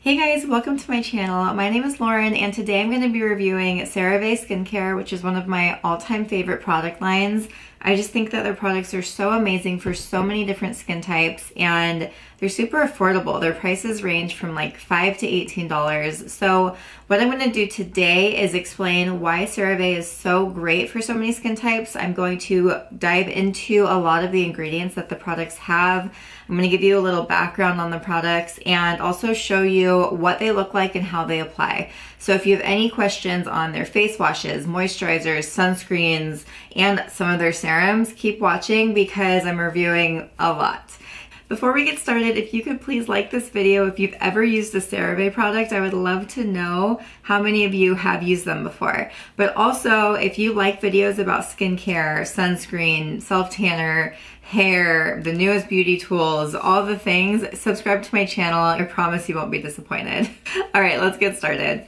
Hey guys, welcome to my channel. My name is Lauren and today I'm going to be reviewing CeraVe Skincare, which is one of my all-time favorite product lines. I just think that their products are so amazing for so many different skin types and they're super affordable. Their prices range from like $5 to $18. So what I'm going to do today is explain why CeraVe is so great for so many skin types. I'm going to dive into a lot of the ingredients that the products have. I'm going to give you a little background on the products and also show you what they look like and how they apply. So if you have any questions on their face washes, moisturizers, sunscreens, and some of their serums, keep watching because I'm reviewing a lot. Before we get started, if you could please like this video. If you've ever used a CeraVe product, I would love to know how many of you have used them before. But also, if you like videos about skincare, sunscreen, self-tanner, hair, the newest beauty tools, all the things, subscribe to my channel. I promise you won't be disappointed. All right, let's get started.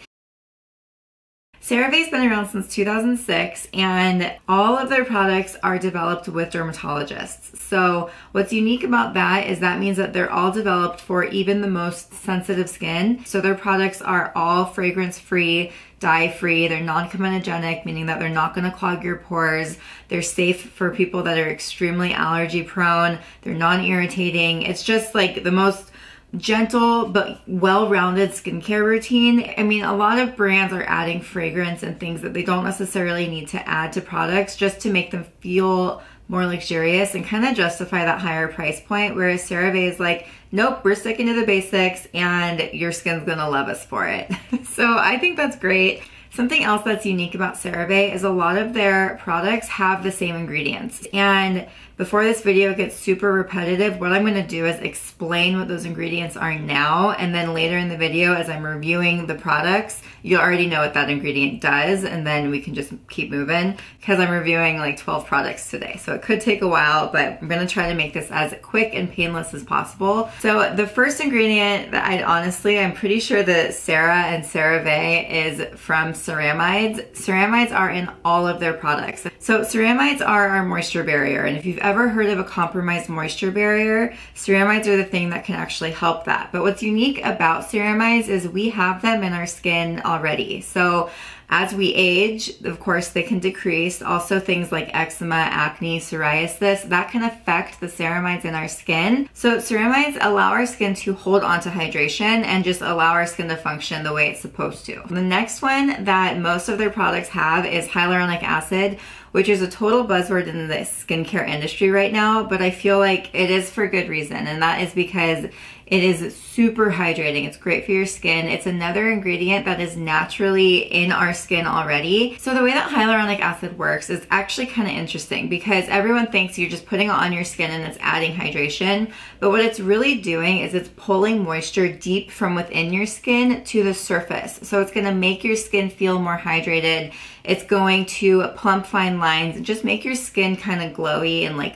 CeraVe's been around since 2006 and all of their products are developed with dermatologists. So what's unique about that is that means that they're all developed for even the most sensitive skin. So their products are all fragrance-free, dye-free, they're non-comedogenic, meaning that they're not gonna clog your pores. They're safe for people that are extremely allergy prone. They're non-irritating. It's just like the most gentle but well-rounded skincare routine. I mean, a lot of brands are adding fragrance and things that they don't necessarily need to add to products just to make them feel more luxurious and kind of justify that higher price point, whereas CeraVe is like, nope, we're sticking to the basics and your skin's gonna love us for it. So I think that's great. Something else that's unique about CeraVe is a lot of their products have the same ingredients. And before this video gets super repetitive, what I'm gonna do is explain what those ingredients are now, and then later in the video as I'm reviewing the products, you'll already know what that ingredient does, and then we can just keep moving because I'm reviewing like 12 products today. So it could take a while, but I'm gonna try to make this as quick and painless as possible. So the first ingredient that I'm pretty sure that Cera and CeraVe is from ceramides. Ceramides are in all of their products. So ceramides are our moisture barrier, and if you've ever heard of a compromised moisture barrier, ceramides are the thing that can actually help that. But what's unique about ceramides is we have them in our skin already. So as we age, of course, they can decrease. Also things like eczema, acne, psoriasis, that can affect the ceramides in our skin. So ceramides allow our skin to hold on to hydration and just allow our skin to function the way it's supposed to. The next one that most of their products have is hyaluronic acid, which is a total buzzword in the skincare industry right now, but I feel like it is for good reason, and that is because it is super hydrating. It's great for your skin. It's another ingredient that is naturally in our skin already. So the way that hyaluronic acid works is actually kind of interesting because everyone thinks you're just putting it on your skin and it's adding hydration, but what it's really doing is it's pulling moisture deep from within your skin to the surface. So it's gonna make your skin feel more hydrated. It's going to plump fine lines and just make your skin kind of glowy and like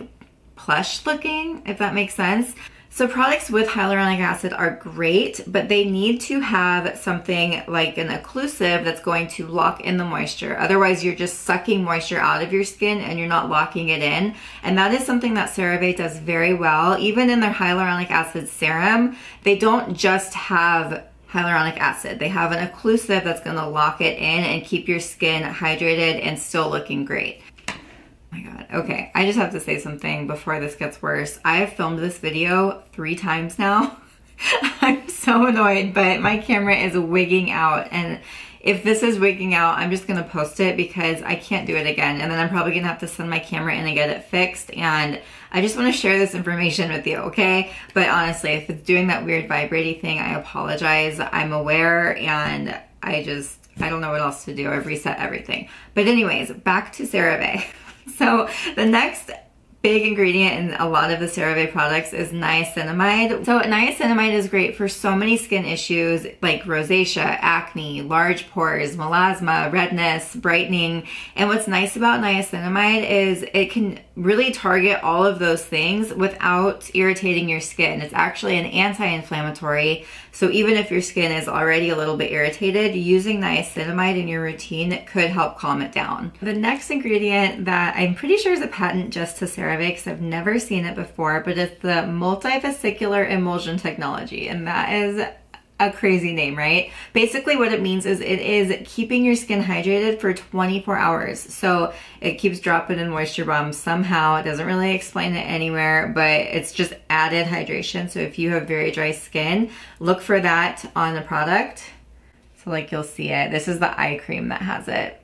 plush looking, if that makes sense. So products with hyaluronic acid are great, but they need to have something like an occlusive that's going to lock in the moisture. Otherwise, you're just sucking moisture out of your skin and you're not locking it in. And that is something that CeraVe does very well. Even in their hyaluronic acid serum, they don't just have hyaluronic acid. They have an occlusive that's gonna lock it in and keep your skin hydrated and still looking great. Oh my God, okay, I just have to say something before this gets worse. I have filmed this video 3 times now. I'm so annoyed, but my camera is wigging out, and if this is wigging out, I'm just gonna post it because I can't do it again, and then I'm probably gonna have to send my camera in and get it fixed, and I just wanna share this information with you, okay? But honestly, if it's doing that weird vibrating thing, I apologize. I'm aware, and I don't know what else to do. I've reset everything. But anyways, back to CeraVe. So the next big ingredient in a lot of the CeraVe products is niacinamide. So niacinamide is great for so many skin issues like rosacea, acne, large pores, melasma, redness, brightening. And what's nice about niacinamide is it can really target all of those things without irritating your skin. It's actually an anti-inflammatory. So even if your skin is already a little bit irritated, using niacinamide in your routine could help calm it down. The next ingredient that I'm pretty sure is a patent just to CeraVe, because I've never seen it before, but it's the multivesicular emulsion technology, and that is a crazy name, right? Basically what it means is it is keeping your skin hydrated for 24 hours. So it keeps dropping in moisture bombs somehow. It doesn't really explain it anywhere, but it's just added hydration. So if you have very dry skin, look for that on the product. So like you'll see it. This is the eye cream that has it.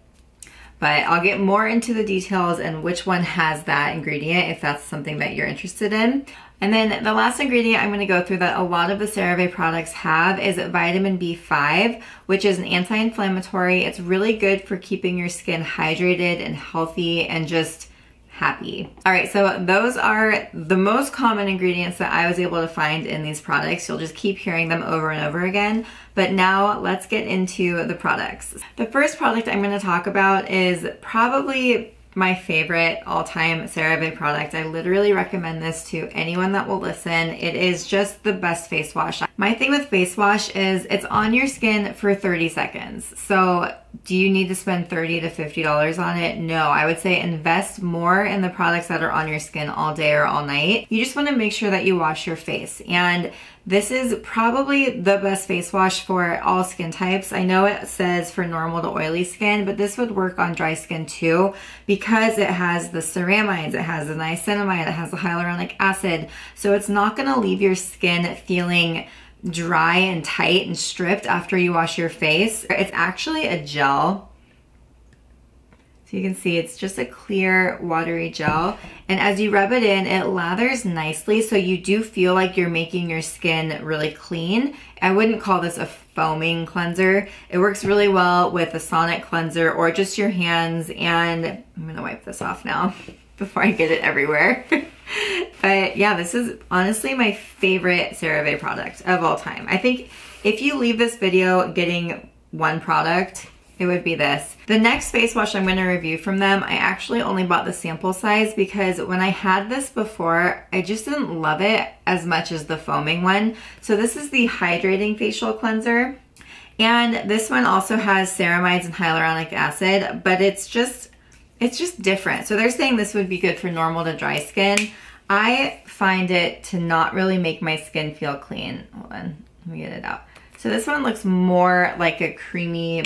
But I'll get more into the details and which one has that ingredient if that's something that you're interested in. And then the last ingredient I'm going to go through that a lot of the CeraVe products have is vitamin B5, which is an anti-inflammatory. It's really good for keeping your skin hydrated and healthy and just happy. All right, so those are the most common ingredients that I was able to find in these products. You'll just keep hearing them over and over again. But now let's get into the products. The first product I'm going to talk about is probably my favorite all-time CeraVe product. I literally recommend this to anyone that will listen. It is just the best face wash. My thing with face wash is it's on your skin for 30 seconds. So do you need to spend $30 to $50 on it? No, I would say invest more in the products that are on your skin all day or all night. You just want to make sure that you wash your face. And this is probably the best face wash for all skin types. I know it says for normal to oily skin, but this would work on dry skin too because it has the ceramides, it has the niacinamide, it has the hyaluronic acid. So it's not going to leave your skin feeling dry and tight and stripped after you wash your face. It's actually a gel. So you can see it's just a clear watery gel, and as you rub it in, it lathers nicely, so you do feel like you're making your skin really clean. I wouldn't call this a foaming cleanser. It works really well with a sonic cleanser or just your hands, and I'm gonna wipe this off now before I get it everywhere. But yeah, this is honestly my favorite CeraVe product of all time. I think if you leave this video getting one product, it would be this. The next face wash I'm going to review from them, I actually only bought the sample size because when I had this before, I just didn't love it as much as the foaming one. So this is the Hydrating Facial Cleanser. And this one also has ceramides and hyaluronic acid, but it's just different. So they're saying this would be good for normal to dry skin. I find it to not really make my skin feel clean. Hold on, let me get it out. So this one looks more like a creamy,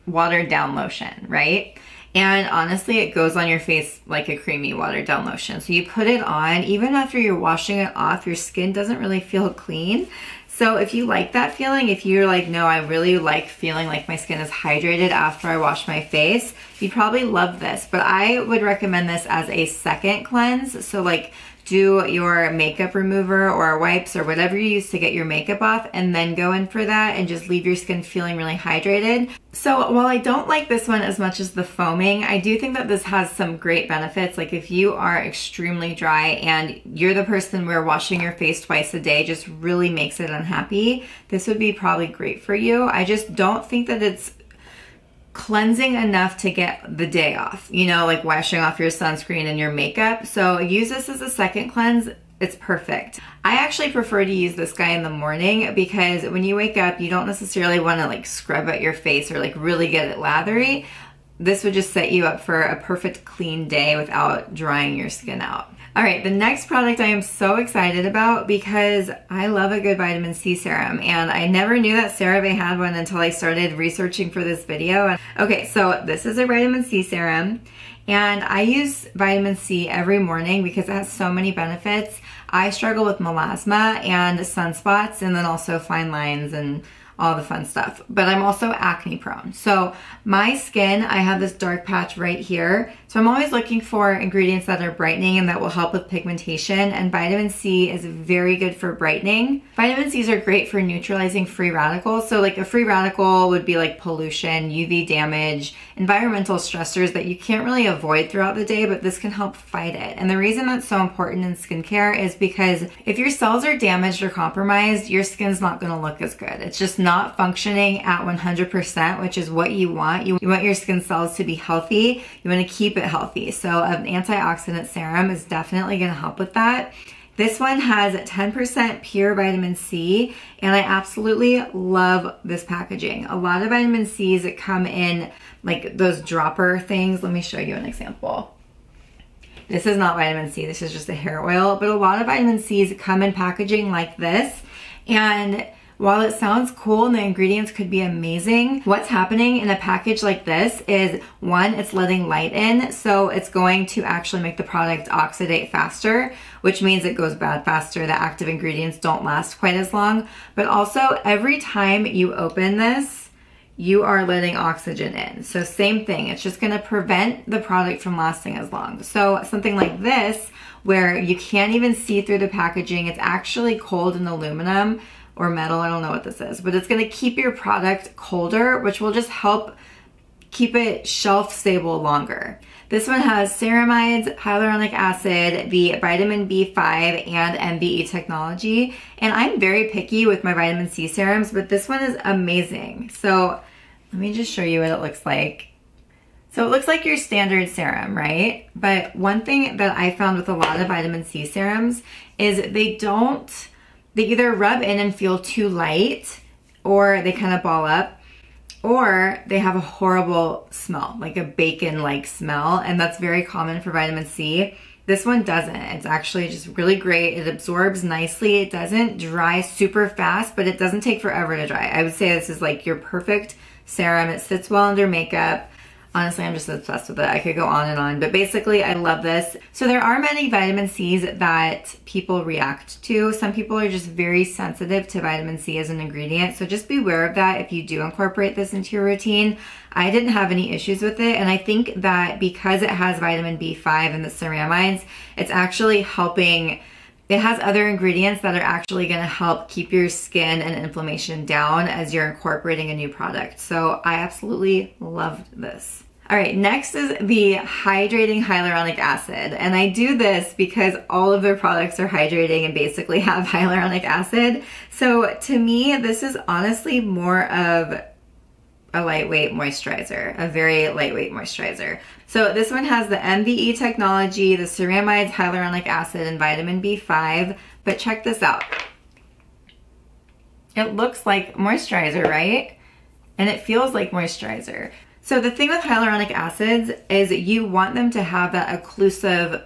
watered down lotion, right? And honestly, it goes on your face like a creamy watered down lotion. So you put it on, even after you're washing it off, your skin doesn't really feel clean. So if you like that feeling, if you're like, no, I really like feeling like my skin is hydrated after I wash my face, you probably love this. But I would recommend this as a second cleanse. So like do your makeup remover or wipes or whatever you use to get your makeup off, and then go in for that and just leave your skin feeling really hydrated. So while I don't like this one as much as the foaming, I do think that this has some great benefits. Like if you are extremely dry and you're the person where washing your face twice a day just really makes it unhappy, this would be probably great for you. I just don't think that it's cleansing enough to get the day off, you know, like washing off your sunscreen and your makeup. So use this as a second cleanse. It's perfect. I actually prefer to use this guy in the morning because when you wake up, you don't necessarily want to like scrub at your face or like really get it lathery. This would just set you up for a perfect clean day without drying your skin out. All right, the next product I am so excited about because I love a good vitamin C serum, and I never knew that CeraVe had one until I started researching for this video. Okay, so this is a vitamin C serum, and I use vitamin C every morning because it has so many benefits. I struggle with melasma and sunspots, and then also fine lines and all the fun stuff, but I'm also acne prone. So my skin, I have this dark patch right here. So I'm always looking for ingredients that are brightening and that will help with pigmentation, and vitamin C is very good for brightening. Vitamin C's are great for neutralizing free radicals. So like a free radical would be like pollution, UV damage, environmental stressors that you can't really avoid throughout the day, but this can help fight it. And the reason that's so important in skincare is because if your cells are damaged or compromised, your skin's not gonna look as good. It's just not functioning at 100%, which is what you want. You want your skin cells to be healthy. You want to keep it healthy. So an antioxidant serum is definitely going to help with that. This one has 10% pure vitamin C, and I absolutely love this packaging. A lot of vitamin C's that come in like those dropper things. Let me show you an example. This is not vitamin C, this is just a hair oil, but a lot of vitamin C's come in packaging like this. And while it sounds cool and the ingredients could be amazing, what's happening in a package like this is, one, it's letting light in, so it's going to actually make the product oxidate faster, which means it goes bad faster. The active ingredients don't last quite as long. But also, every time you open this, you are letting oxygen in. So same thing, it's just gonna prevent the product from lasting as long. So something like this, where you can't even see through the packaging, it's actually cold in aluminum or metal, I don't know what this is, but it's gonna keep your product colder, which will just help keep it shelf stable longer. This one has ceramides, hyaluronic acid, the vitamin B5, and MBE technology. And I'm very picky with my vitamin C serums, but this one is amazing. So let me just show you what it looks like. So it looks like your standard serum, right? But one thing that I found with a lot of vitamin C serums is they either rub in and feel too light, or they kind of ball up, or they have a horrible smell, like a bacon-like smell, and that's very common for vitamin C. This one doesn't. It's actually just really great. It absorbs nicely. It doesn't dry super fast, but it doesn't take forever to dry. I would say this is like your perfect serum. It sits well under makeup. Honestly, I'm just obsessed with it. I could go on and on, but basically I love this. So there are many vitamin C's that people react to. Some people are just very sensitive to vitamin C as an ingredient. So just be aware of that if you do incorporate this into your routine. I didn't have any issues with it. And I think that because it has vitamin B5 and the ceramides, it's actually helping. It has other ingredients that are actually gonna help keep your skin and inflammation down as you're incorporating a new product. So I absolutely loved this. All right, next is the hydrating hyaluronic acid. And I do this because all of their products are hydrating and basically have hyaluronic acid. So to me, this is honestly more of a lightweight moisturizer, a very lightweight moisturizer. So this one has the MBE technology, the ceramides, hyaluronic acid, and vitamin B5. But check this out. It looks like moisturizer, right? And it feels like moisturizer. So the thing with hyaluronic acids is you want them to have that occlusive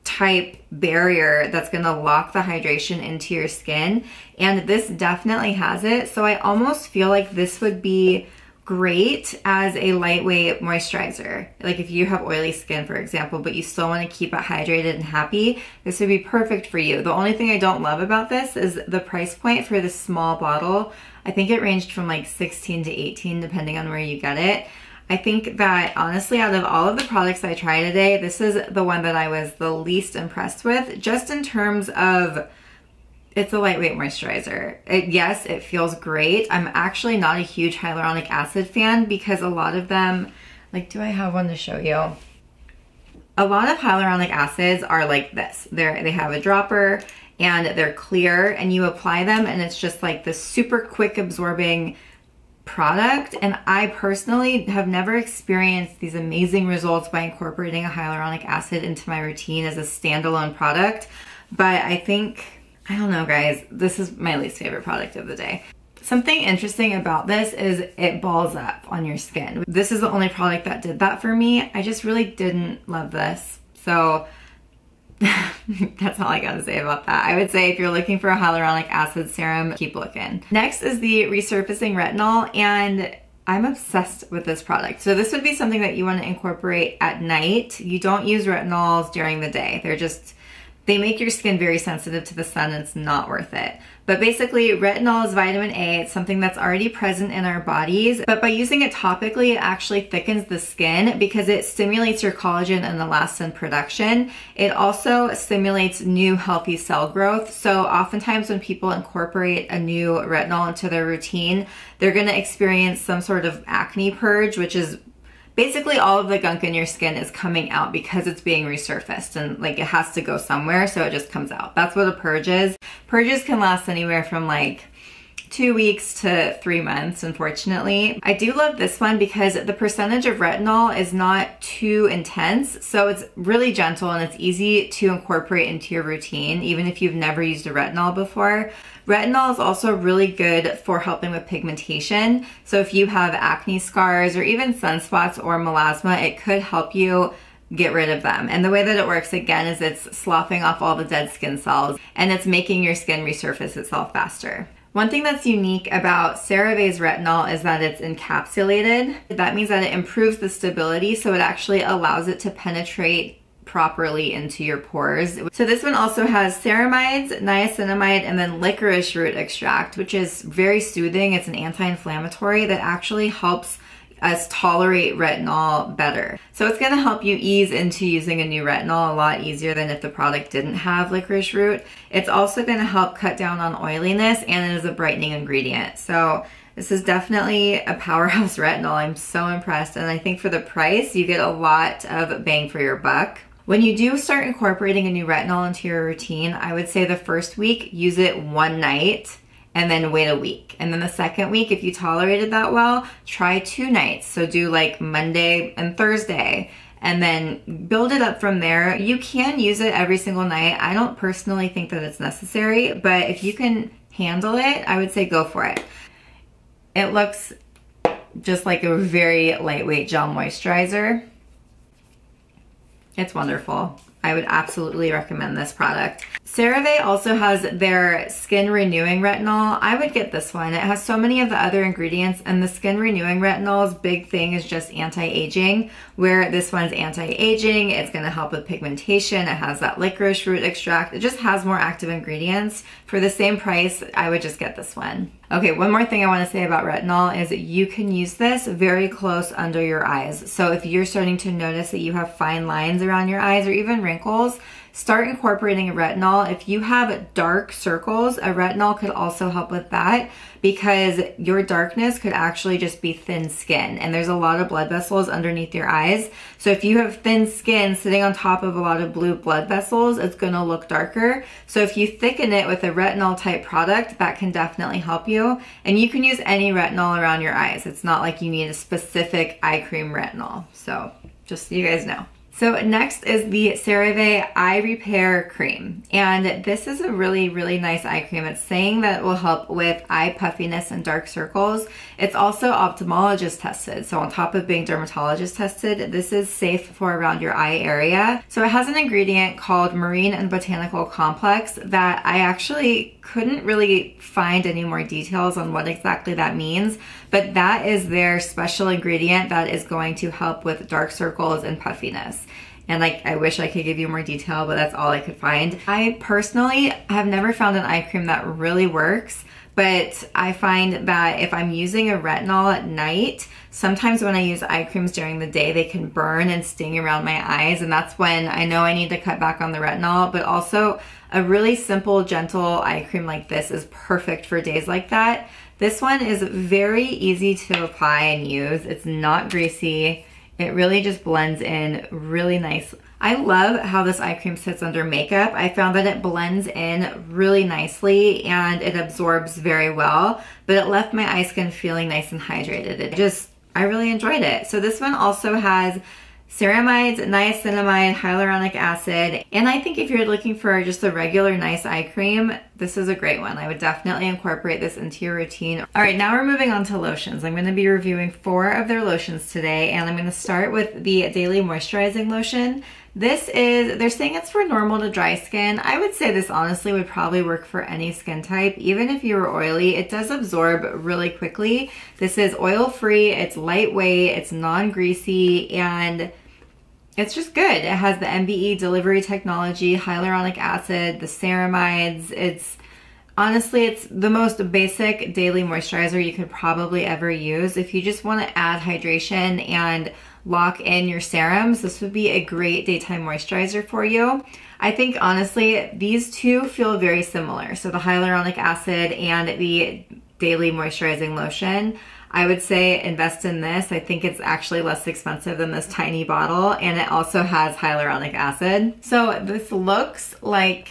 type barrier that's gonna lock the hydration into your skin. And this definitely has it. So I almost feel like this would be great as a lightweight moisturizer. Like if you have oily skin, for example, but you still want to keep it hydrated and happy, this would be perfect for you. The only thing I don't love about this is the price point for this small bottle. I think it ranged from like 16 to 18 depending on where you get it. I think that honestly, out of all of the products I tried today, this is the one that I was the least impressed with, just in terms of it's a lightweight moisturizer. Yes, it feels great. I'm actually not a huge hyaluronic acid fan because a lot of them, like, do I have one to show you? A lot of hyaluronic acids are like this. They have a dropper and they're clear and you apply them and it's just like this super quick absorbing product. And I personally have never experienced these amazing results by incorporating a hyaluronic acid into my routine as a standalone product. But I think, I don't know guys, this is my least favorite product of the day. Something interesting about this is it balls up on your skin. This is the only product that did that for me. I just really didn't love this. So that's all I gotta say about that. I would say if you're looking for a hyaluronic acid serum, keep looking. Next is the resurfacing retinol, and I'm obsessed with this product. So this would be something that you want to incorporate at night. You don't use retinols during the day. They make your skin very sensitive to the sun and it's not worth it. But basically, retinol is vitamin A. It's something that's already present in our bodies, but by using it topically, it actually thickens the skin because it stimulates your collagen and elastin production. It also stimulates new healthy cell growth. So oftentimes when people incorporate a new retinol into their routine, they're gonna experience some sort of acne purge, which is basically all of the gunk in your skin is coming out because it's being resurfaced and like it has to go somewhere, so it just comes out. That's what a purge is. Purges can last anywhere from like 2 weeks to 3 months, unfortunately. I do love this one because the percentage of retinol is not too intense, so it's really gentle and it's easy to incorporate into your routine, even if you've never used a retinol before. Retinol is also really good for helping with pigmentation. So if you have acne scars or even sunspots or melasma, it could help you get rid of them. And the way that it works again is it's sloughing off all the dead skin cells and it's making your skin resurface itself faster. One thing that's unique about CeraVe's retinol is that it's encapsulated. That means that it improves the stability, so it actually allows it to penetrate properly into your pores. So this one also has ceramides, niacinamide, and then licorice root extract, which is very soothing. It's an anti-inflammatory that actually helps us tolerate retinol better. So it's gonna help you ease into using a new retinol a lot easier than if the product didn't have licorice root. It's also gonna help cut down on oiliness, and it is a brightening ingredient. So this is definitely a powerhouse retinol. I'm so impressed, and I think for the price, you get a lot of bang for your buck. When you do start incorporating a new retinol into your routine, I would say the first week, use it one night and then wait a week. And then the second week, if you tolerated that well, try 2 nights. So do like Monday and Thursday, and then build it up from there. You can use it every single night. I don't personally think that it's necessary, but if you can handle it, I would say go for it. It looks just like a very lightweight gel moisturizer. It's wonderful. I would absolutely recommend this product. CeraVe also has their Skin Renewing Retinol. I would get this one. It has so many of the other ingredients, and the Skin Renewing Retinol's big thing is just anti-aging, where this one's anti-aging. It's gonna help with pigmentation. It has that licorice root extract. It just has more active ingredients. For the same price, I would just get this one. Okay, one more thing I wanna say about retinol is that you can use this very close under your eyes. So if you're starting to notice that you have fine lines around your eyes or even wrinkles, start incorporating a retinol. If you have dark circles, a retinol could also help with that, because your darkness could actually just be thin skin, and there's a lot of blood vessels underneath your eyes. So if you have thin skin sitting on top of a lot of blue blood vessels, it's gonna look darker. So if you thicken it with a retinol type product, that can definitely help you. And you can use any retinol around your eyes. It's not like you need a specific eye cream retinol. So just so you guys know. So next is the CeraVe Eye Repair Cream. And this is a really, really nice eye cream. It's saying that it will help with eye puffiness and dark circles. It's also ophthalmologist tested. So on top of being dermatologist tested, this is safe for around your eye area. So it has an ingredient called Marine and Botanical Complex that I actually couldn't really find any more details on what exactly that means, but that is their special ingredient that is going to help with dark circles and puffiness. And like, I wish I could give you more detail, but that's all I could find. I personally have never found an eye cream that really works, but I find that if I'm using a retinol at night, sometimes when I use eye creams during the day, they can burn and sting around my eyes, and that's when I know I need to cut back on the retinol. But also, a really simple, gentle eye cream like this is perfect for days like that. This one is very easy to apply and use. It's not greasy. It really just blends in really nice. I love how this eye cream sits under makeup. I found that it blends in really nicely and it absorbs very well, but it left my eye skin feeling nice and hydrated. I really enjoyed it. So this one also has ceramides, niacinamide, hyaluronic acid, and I think if you're looking for just a regular nice eye cream, this is a great one. I would definitely incorporate this into your routine. All right, now we're moving on to lotions. I'm gonna be reviewing 4 of their lotions today, and I'm gonna start with the Daily Moisturizing Lotion. This is, they're saying it's for normal to dry skin. I would say this honestly would probably work for any skin type. Even if you were oily, it does absorb really quickly. This is oil-free, it's lightweight, it's non-greasy, and it's just good. It has the MBE delivery technology, hyaluronic acid, the ceramides. Honestly, it's the most basic daily moisturizer you could probably ever use. If you just want to add hydration and lock in your serums, this would be a great daytime moisturizer for you. I think honestly, these two feel very similar. So the hyaluronic acid and the daily moisturizing lotion, I would say invest in this. I think it's actually less expensive than this tiny bottle, and it also has hyaluronic acid. So this looks like,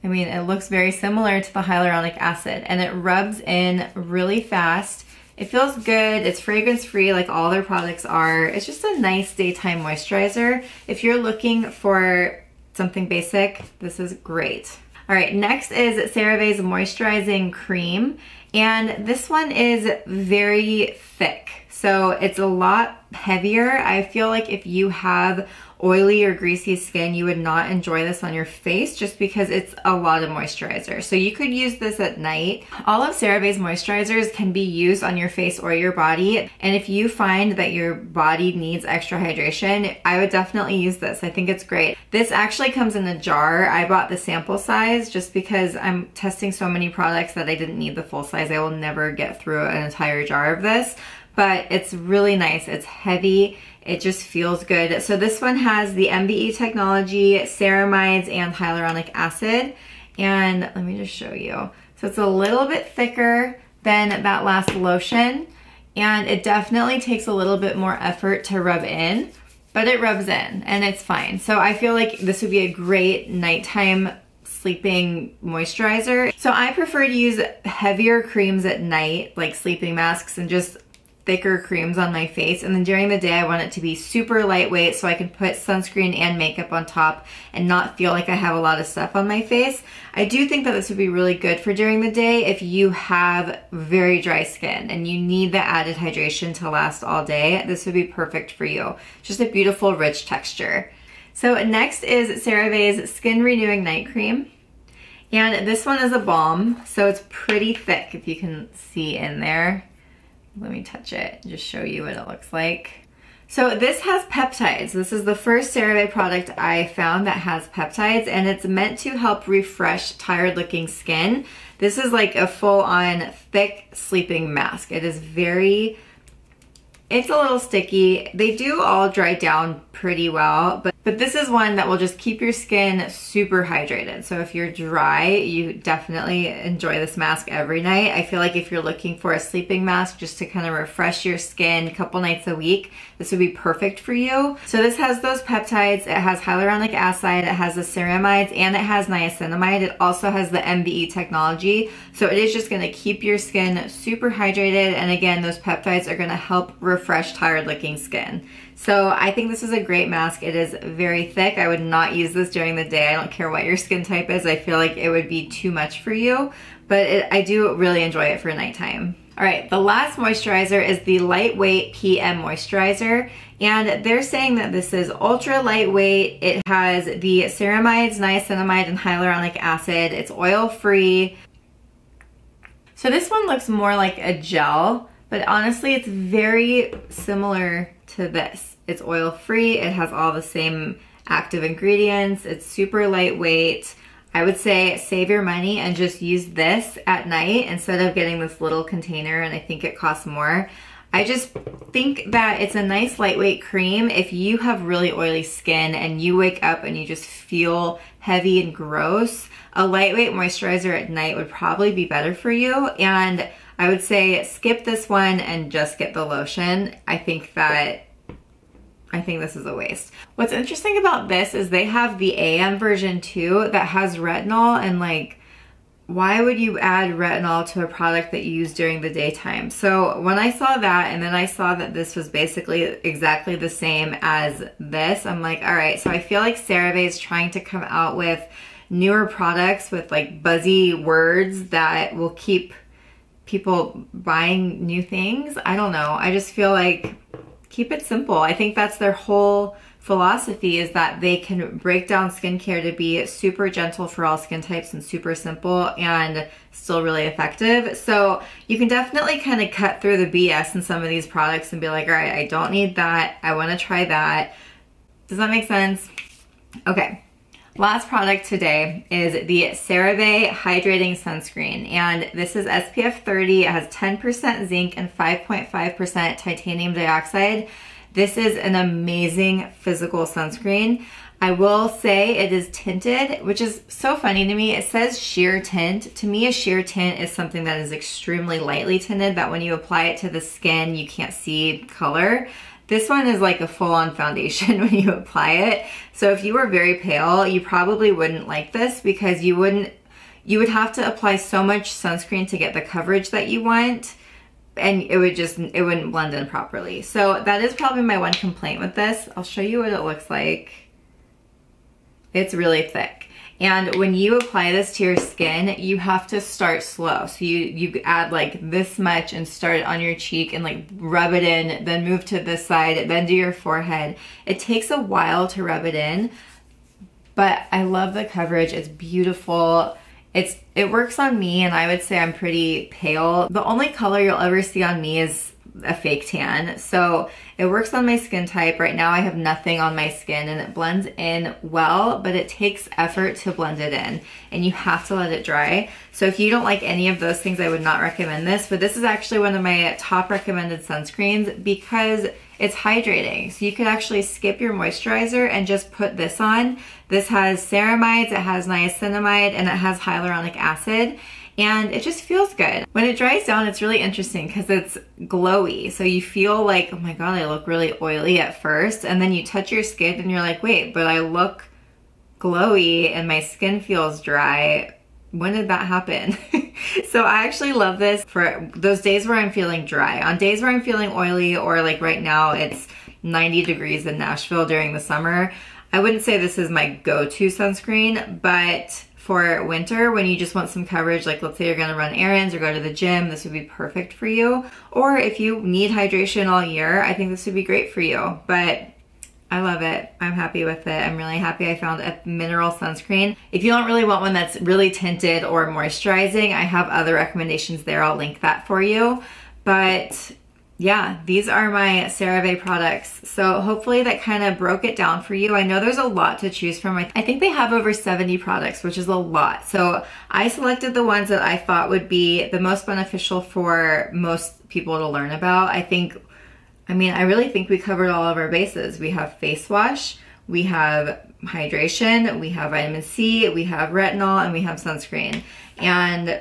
it looks very similar to the hyaluronic acid, and it rubs in really fast. It feels good. It's fragrance free like all their products are. It's just a nice daytime moisturizer. If you're looking for something basic, this is great. All right, next is CeraVe's Moisturizing Cream. And this one is very thick. So it's a lot heavier. I feel like if you have oily or greasy skin, you would not enjoy this on your face just because it's a lot of moisturizer. So you could use this at night. All of CeraVe's moisturizers can be used on your face or your body. And if you find that your body needs extra hydration, I would definitely use this. I think it's great. This actually comes in a jar. I bought the sample size just because I'm testing so many products that I didn't need the full size. I will never get through an entire jar of this, but it's really nice. It's heavy. It just feels good. So this one has the MBE technology, ceramides, and hyaluronic acid. And let me just show you. So it's a little bit thicker than that last lotion, and it definitely takes a little bit more effort to rub in, but it rubs in and it's fine. So I feel like this would be a great nighttime sleeping moisturizer. So I prefer to use heavier creams at night, like sleeping masks and just thicker creams on my face, and then during the day I want it to be super lightweight so I can put sunscreen and makeup on top and not feel like I have a lot of stuff on my face. I do think that this would be really good for during the day if you have very dry skin and you need the added hydration to last all day. This would be perfect for you. Just a beautiful rich texture. So next is CeraVe's Skin Renewing Night Cream. And this one is a balm, so it's pretty thick if you can see in there. Let me touch it and just show you what it looks like. So this has peptides. This is the first CeraVe product I found that has peptides, and it's meant to help refresh tired looking skin. This is like a full-on thick sleeping mask. It is it's a little sticky. They do all dry down pretty well, but this is one that will just keep your skin super hydrated. So if you're dry, you definitely enjoy this mask every night. I feel like if you're looking for a sleeping mask just to kind of refresh your skin a couple nights a week, this would be perfect for you. So this has those peptides, it has hyaluronic acid, it has the ceramides, and it has niacinamide. It also has the MBE technology. So it is just gonna keep your skin super hydrated, and again, those peptides are gonna help refresh tired looking skin. So I think this is a great mask. It is very thick. I would not use this during the day. I don't care what your skin type is. I feel like it would be too much for you, but I do really enjoy it for nighttime. All right, the last moisturizer is the Lightweight PM Moisturizer, and they're saying that this is ultra lightweight. It has the ceramides, niacinamide, and hyaluronic acid. It's oil-free. So this one looks more like a gel, but honestly, it's very similar to this. It's oil-free, it has all the same active ingredients, it's super lightweight. I would say save your money and just use this at night instead of getting this little container, and I think it costs more. I just think that it's a nice lightweight cream if you have really oily skin and you wake up and you just feel heavy and gross. A lightweight moisturizer at night would probably be better for you, and I would say skip this one and just get the lotion. I think this is a waste. What's interesting about this is they have the AM version too that has retinol, and like, why would you add retinol to a product that you use during the daytime? So when I saw that, and then I saw that this was basically exactly the same as this, I'm like, all right, so I feel like CeraVe is trying to come out with newer products with like buzzy words that will keep people buying new things. I don't know. I just feel like keep it simple. I think that's their whole philosophy, is that they can break down skincare to be super gentle for all skin types and super simple and still really effective. So you can definitely kind of cut through the BS in some of these products and be like, all right, I don't need that. I want to try that. Does that make sense? Okay. Last product today is the CeraVe Hydrating Sunscreen, and this is SPF 30. It has 10% zinc and 5.5% titanium dioxide. This is an amazing physical sunscreen. I will say it is tinted, which is so funny to me. It says sheer tint. To me, a sheer tint is something that is extremely lightly tinted, that when you apply it to the skin, you can't see color. This one is like a full-on foundation when you apply it. So if you were very pale, you probably wouldn't like this, because you would have to apply so much sunscreen to get the coverage that you want, and it wouldn't blend in properly. So that is probably my one complaint with this. I'll show you what it looks like. It's really thick. And when you apply this to your skin, you have to start slow. So you add like this much and start it on your cheek and like rub it in, then move to this side, then do your forehead. It takes a while to rub it in, but I love the coverage. It's beautiful. It works on me, and I would say I'm pretty pale. The only color you'll ever see on me is a fake tan. So it works on my skin type. Right now I have nothing on my skin and it blends in well, but it takes effort to blend it in and you have to let it dry. So if you don't like any of those things, I would not recommend this, but this is actually one of my top recommended sunscreens because it's hydrating. So you could actually skip your moisturizer and just put this on. This has ceramides, it has niacinamide, and it has hyaluronic acid. And it just feels good. When it dries down, it's really interesting because it's glowy. So you feel like, oh my God, I look really oily at first. And then you touch your skin and you're like, wait, but I look glowy and my skin feels dry. When did that happen? So I actually love this for those days where I'm feeling dry. On days where I'm feeling oily, or like right now it's 90 degrees in Nashville during the summer, I wouldn't say this is my go-to sunscreen, but for winter, when you just want some coverage, like let's say you're gonna run errands or go to the gym, this would be perfect for you. Or if you need hydration all year, I think this would be great for you. But I love it. I'm happy with it. I'm really happy I found a mineral sunscreen. If you don't really want one that's really tinted or moisturizing, I have other recommendations there. I'll link that for you. But yeah, these are my CeraVe products. So hopefully that kind of broke it down for you. I know there's a lot to choose from. I think they have over 70 products, which is a lot. So I selected the ones that I thought would be the most beneficial for most people to learn about. I really think we covered all of our bases. We have face wash, we have hydration, we have vitamin C, we have retinol, and we have sunscreen. And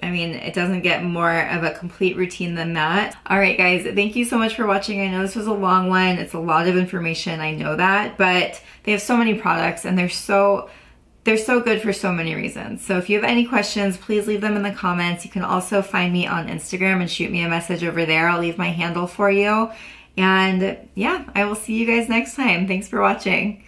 it doesn't get more of a complete routine than that. All right, guys, thank you so much for watching. I know this was a long one. It's a lot of information, I know that, but they have so many products and they're so good for so many reasons. So if you have any questions, please leave them in the comments. You can also find me on Instagram and shoot me a message over there. I'll leave my handle for you. And yeah, I will see you guys next time. Thanks for watching.